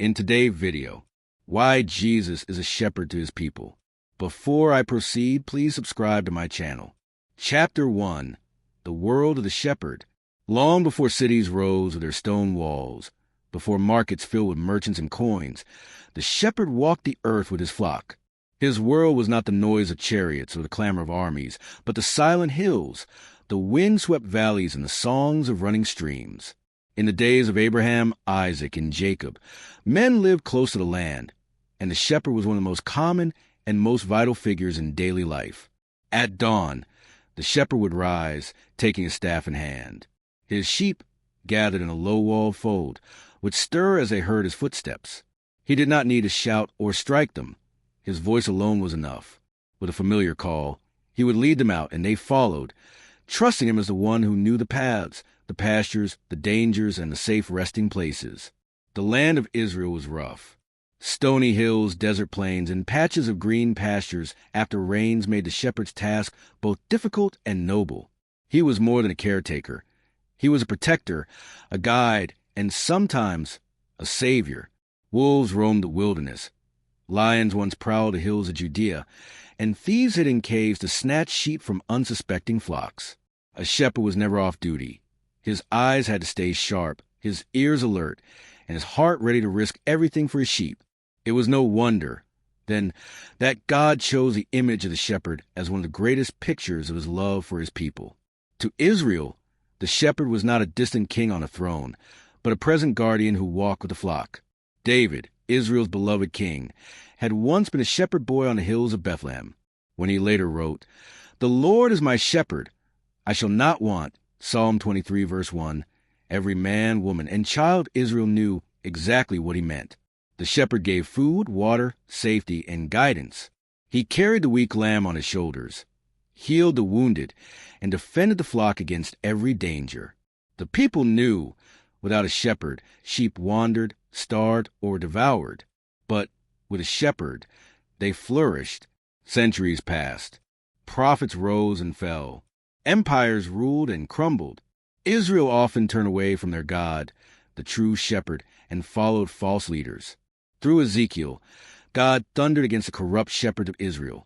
In today's video, why Jesus is a shepherd to his people. Before I proceed, please subscribe to my channel. Chapter 1. The World of the Shepherd. Long before cities rose with their stone walls, before markets filled with merchants and coins, the shepherd walked the earth with his flock. His world was not the noise of chariots or the clamor of armies, but the silent hills, the wind-swept valleys, and the songs of running streams. In the days of Abraham, Isaac, and Jacob, men lived close to the land, and the shepherd was one of the most common and most vital figures in daily life. At dawn, the shepherd would rise, taking his staff in hand. His sheep, gathered in a low-walled fold, would stir as they heard his footsteps. He did not need to shout or strike them. His voice alone was enough. With a familiar call, he would lead them out, and they followed, trusting him as the one who knew the paths, the pastures, the dangers, and the safe resting places. The land of Israel was rough. Stony hills, desert plains, and patches of green pastures after rains made the shepherd's task both difficult and noble. He was more than a caretaker. He was a protector, a guide, and sometimes a savior. Wolves roamed the wilderness. Lions once prowled the hills of Judea, and thieves hid in caves to snatch sheep from unsuspecting flocks. A shepherd was never off duty. His eyes had to stay sharp, his ears alert, and his heart ready to risk everything for his sheep. It was no wonder, then, that God chose the image of the shepherd as one of the greatest pictures of his love for his people. To Israel, the shepherd was not a distant king on a throne, but a present guardian who walked with the flock. David, Israel's beloved king, had once been a shepherd boy on the hills of Bethlehem, when he later wrote, "The Lord is my shepherd, I shall not want." Psalm 23, verse 1. Every man, woman, and child of Israel knew exactly what he meant. The shepherd gave food, water, safety, and guidance. He carried the weak lamb on his shoulders, healed the wounded, and defended the flock against every danger. The people knew, without a shepherd, sheep wandered, starved, or devoured. But with a shepherd, they flourished. Centuries passed. Prophets rose and fell. Empires ruled and crumbled. Israel often turned away from their God, the true shepherd, and followed false leaders. Through Ezekiel, God thundered against the corrupt shepherd of Israel,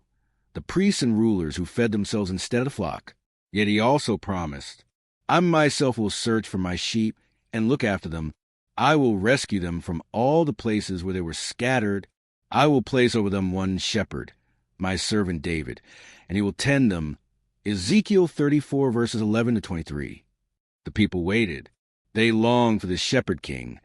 the priests and rulers who fed themselves instead of the flock. Yet he also promised, "I myself will search for my sheep and look after them. I will rescue them from all the places where they were scattered. I will place over them one shepherd, my servant David, and he will tend them." Ezekiel 34, verses 11 to 23. The people waited. They longed for the shepherd king,